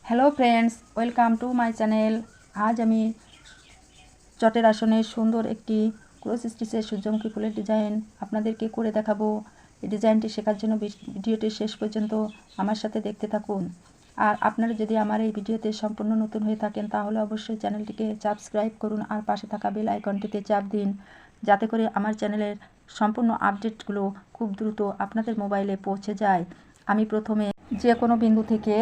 Hello friends, welcome to my channel. আজ আমি চটের আসনের সুন্দর একটি ক্রস স্টিচের সূর্যমুখী ফুলের ডিজাইন আপনাদেরকে করে দেখাবো। এই ডিজাইনটি শেখার জন্য ভিডিওটি শেষ পর্যন্ত আমার সাথে দেখতে থাকুন। আর আপনারা যদি আমার এই ভিডিওতে সম্পূর্ণ নতুন হয়ে থাকেন তাহলে অবশ্যই চ্যানেলটিকে সাবস্ক্রাইব করুন আর পাশে থাকা বেল আইকনটিতে চাপ দিন, যাতে করে আমার চ্যানেলের সম্পূর্ণ আপডেটগুলো খুব দ্রুত আপনাদের মোবাইলে পৌঁছে যায়। আমি প্রথমে যে কোনো বিন্দু থেকে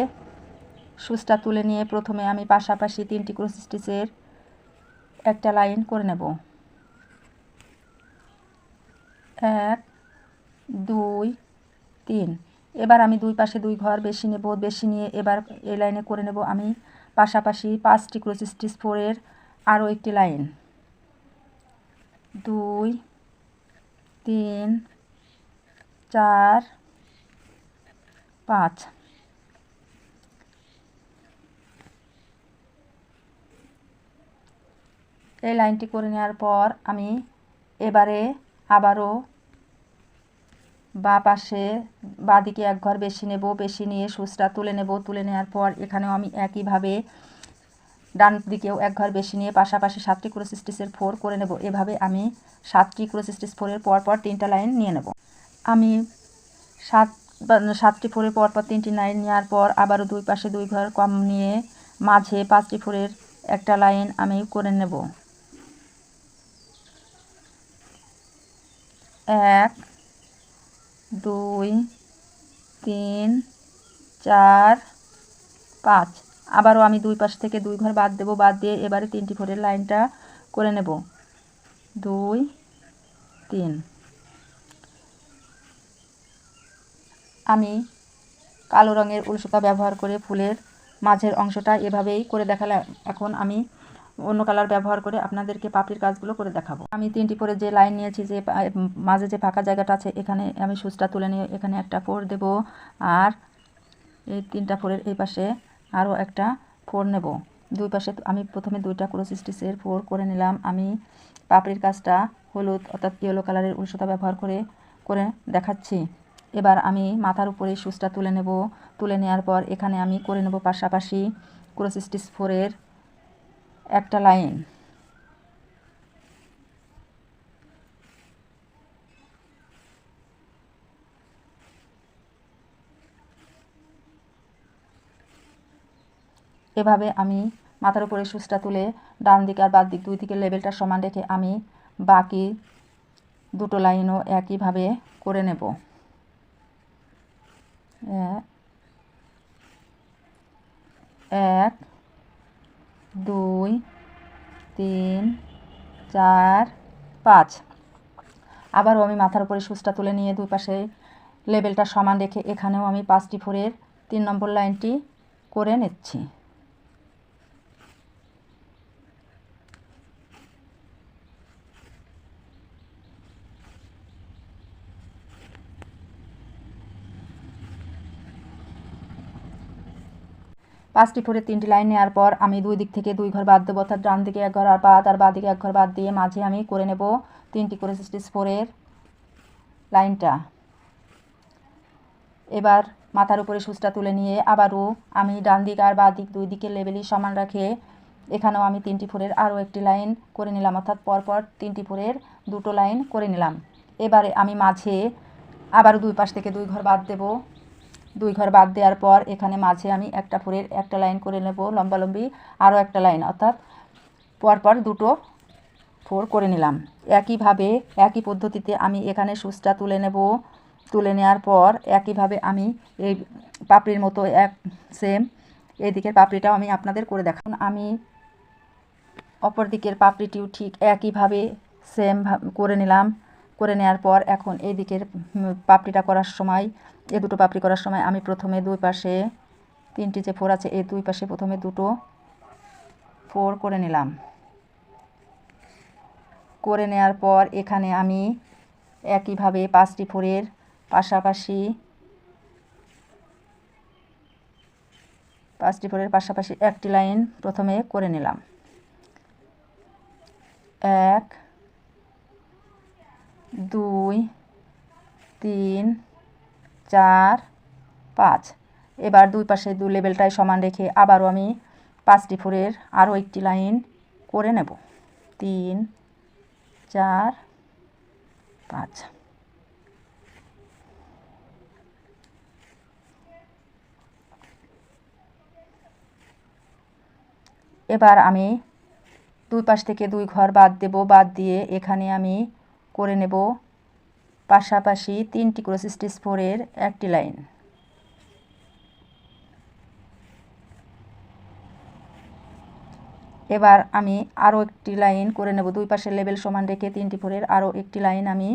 সুচটা তুলে নিয়ে প্রথমে আমি পাশাপাশি 3টি ক্রস স্টিচের একটা লাইন করে নেব। 1 2 3। এবার আমি দুই পাশে 2 ঘর বেশি নেব, বেশি নিয়ে এবার এই লাইনে করে নেব আমি পাশাপাশি 5টি ক্রস স্টিচ ফোরের আরও একটি লাইন। 2 3 4 5। এই লাইনটি করে নেওয়ার পর আমি এবারে আবারও পাশে দিকে 1 ঘর বেশি নেব, বেশি নিয়ে সুচটা তুলে নেব। তুলে নেওয়ার পর এখানেও আমি একইভাবে ডান দিকেও 1 ঘর বেশি নিয়ে পাশাপাশি 7টি ক্রস স্টিচের 4 করে নেব। এভাবে আমি 7টি ক্রস স্টিচ 4-এর পর 3টা লাইন নিয়ে নেব। আমি 7টি 4-এর পর 3টি লাইন নেওয়ার পর আবারও দুই পাশে 2 ঘর কম নিয়ে মাঝে 5টি 4-এর একটা লাইন আমি করে নেব। 1 2 3 4 5। আবারও আমি দুই পাশ থেকে 2 ঘর বাদ দেব, বাদ দিয়ে এবারে 3টি 4-এর লাইনটা করে নেব। 2 3। আমি কালো রঙের উল সুতা ব্যবহার করে ফুলের মাঝের অংশটা এভাবেই করে দেখালাম। এখন আমি অন্য কালার ব্যবহার করে আপনাদেরকে পাপড়ির কাজগুলো করে দেখাবো। আমি 3টি 4-এর যে লাইন নিয়েছি, যে মাঝে যে ফাঁকা জায়গাটা আছে, এখানে আমি সুচটা তুলে নিয়ে এখানে একটা 4 দেব, আর এই 3টা 4-এর এই পাশে আরও একটা 4 নেব। দুই পাশে আমি প্রথমে 2টা ক্রস স্টিচের 4 করে নিলাম। আমি পাপড়ির কাজটা হলুদ অর্থাৎ ইয়েলো কালারের উল সুতা ব্যবহার করে দেখাচ্ছি। এবার আমি মাথার উপরে সুচটা তুলে নেব। তুলে নেওয়ার পর এখানে আমি করে নেব পাশাপাশি ক্রস স্টিচ 4-এর একটা লাইন। এভাবে আমি মাথার উপরে সুচটা তুলে ডান দিক আর বাম দিক দুই দিকের লেভেলটা সমান রেখে আমি বাকি দুটো লাইনও একইভাবে করে নেব। 1 2 3 4 5। আবারও আমি মাথার উপরে সুচটা তুলে নিয়ে দুই পাশে লেভেলটা সমান রেখে এখানেও আমি 5টি 4-এর 3 নম্বর লাইনটি করে নিচ্ছি। পাঁচটি 4-এর 3টি লাইন নেওয়ার পর আমি দুই দিক থেকে 2 ঘর বাদ দেবো, অর্থাৎ ডান দিকে 1 ঘর আর বাঁ দিকে 1 ঘর বাদ দিয়ে মাঝে আমি করে নেব 3টি ক্রস স্টিচ 4-এর লাইনটা। এবার মাথার উপরে সুচটা তুলে নিয়ে আবারও আমি ডান দিক আর বাঁ দিক দুই দিকের লেভেলই সমান রাখে এখানেও আমি 3টি 4-এর আরও একটি লাইন করে নিলাম, অর্থাৎ পরপর 3টি 4-এর দুটো লাইন করে নিলাম। এবারে আমি মাঝে আবারও দুই পাশ থেকে 2 ঘর বাদ দেব। 2 ঘর বাদ দেওয়ার পর এখানে মাঝে আমি একটা 4-এর একটা লাইন করে নেব, লম্বালম্বি আরও একটা লাইন, অর্থাৎ পরপর দুটো 4 করে নিলাম। একইভাবে একই পদ্ধতিতে আমি এখানে সুচটা তুলে নেব। তুলে নেওয়ার পর একইভাবে আমি এই পাপড়ির মতো সেম এই দিকের পাপড়িটাও আমি আপনাদের করে দেখাবো। আমি অপর দিকের পাপড়িটিও ঠিক একইভাবে সেম করে নিলাম। করে নেওয়ার পর এখন এই দিকের পাপড়িটা করার সময়, এই দুটো পাপড়ি করার সময় আমি প্রথমে দুই পাশে 3টি যে 4 আছে এই দুই পাশে প্রথমে দুটো 4 করে নিলাম। করে নেওয়ার পর এখানে আমি একইভাবে 5টি 4-এর পাশাপাশি একটি লাইন প্রথমে করে নিলাম। 1 2 3 4 5। এবার দুই পাশে দুই লেবেলটাই সমান রেখে আবারও আমি 5টি ফোরের আরও একটি লাইন করে নেব। 3 4 5। এবার আমি দুই পাশ থেকে দুই ঘর বাদ দেব, বাদ দিয়ে এখানে আমি করে নেব পাশাপাশি 3টি ক্রস স্টিচ ফোরের একটি লাইন। এবার আমি আরও একটি লাইন করে নেব, দুই পাশের লেবেল সমান রেখে 3টি ফোরের আরও একটি লাইন আমি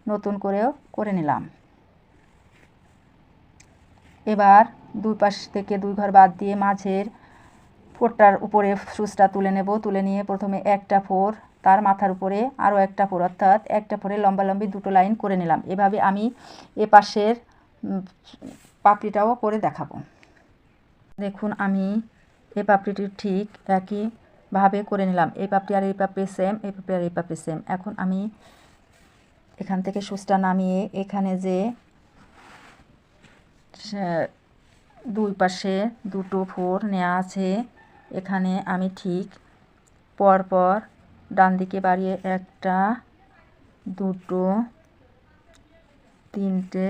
নতুন করেও করে নিলাম। এবার দুই পাশ থেকে দুই ঘর বাদ দিয়ে মাঝের ফোরটার উপরে সুচটা তুলে নেব, তুলে নিয়ে প্রথমে একটা ফোর, তার মাথার উপরে আরও একটা ফোর, অর্থাৎ একটা ফোরে লম্বালম্বি দুটো লাইন করে নিলাম। এভাবে আমি এ পাশের পাপড়িটাও করে দেখাবো। দেখুন আমি এই পাপড়িটি ঠিক একইভাবে করে নিলাম। এই পাপড়ি আর এই পাপড়ি সেম, এই পাপড়ি আর এই পাপড়ি সেম। এখন আমি এখান থেকে সুচটা নামিয়ে এখানে যে দুই পাশে দুটো ফোর নেওয়া আছে, এখানে আমি ঠিক পরপর ডান দিকে বাড়িয়ে একটা, দুটো, তিনটে,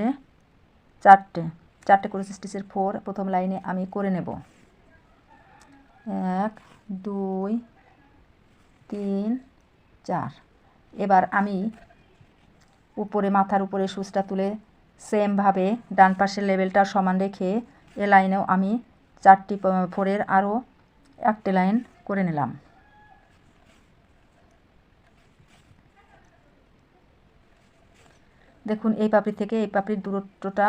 চারটে ক্রস স্টিচের ফোর প্রথম লাইনে আমি করে নেব। 1 2 3 4। এবার আমি উপরে মাথার উপরে সুচটা তুলে সেমভাবে ডান পাশের লেবেলটা সমান রেখে এ লাইনেও আমি 4টি ফোরের আরও একটি লাইন করে নিলাম। দেখুন এই পাপড়ি থেকে এই পাপড়ির দূরত্বটা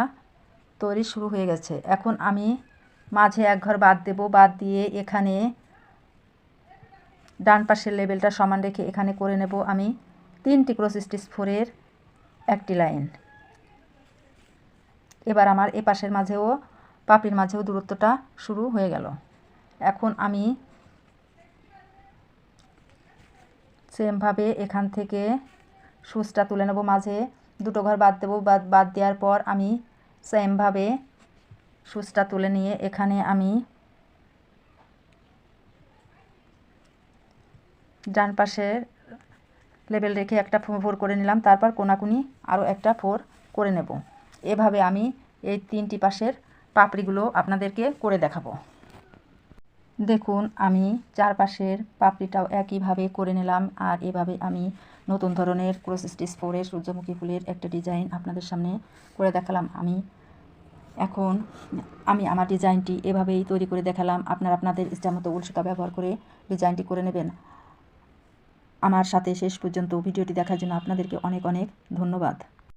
তৈরি শুরু হয়ে গেছে। এখন আমি মাঝে এক ঘর বাদ দেব, বাদ দিয়ে এখানে ডান পাশের লেবেলটা সমান রেখে এখানে করে নেব আমি 3টি ক্রস স্টিচ ফোরের একটি লাইন। এবার আমার এ পাশের মাঝেও পাপড়ির মাঝেও দূরত্বটা শুরু হয়ে গেল। এখন আমি সেমভাবে এখান থেকে সুচটা তুলে নেব, মাঝে দুটো ঘর বাদ দেব, বাদ দেওয়ার পর আমি সেমভাবে সুচটা তুলে নিয়ে এখানে আমি ডান পাশের লেবেল রেখে একটা ফোর করে নিলাম, তারপর কোনাকুনি আরও একটা ফোর করে নেব। এভাবে আমি এই 3টি পাশের পাপড়িগুলো আপনাদেরকে করে দেখাবো। দেখুন আমি চারপাশের পাপড়িটাও একইভাবে করে নিলাম, আর এভাবে আমি নতুন ধরনের ক্রস স্টিচ ফোরের সূর্যমুখী ফুলের একটা ডিজাইন আপনাদের সামনে করে দেখালাম। এখন আমি আমার ডিজাইনটি এভাবেই তৈরি করে দেখালাম। আপনারা আপনাদের ইচ্ছামতো উল সুতা ব্যবহার করে ডিজাইনটি করে নেবেন। আমার সাথে শেষ পর্যন্ত ভিডিওটি দেখার জন্য আপনাদেরকে অনেক অনেক ধন্যবাদ।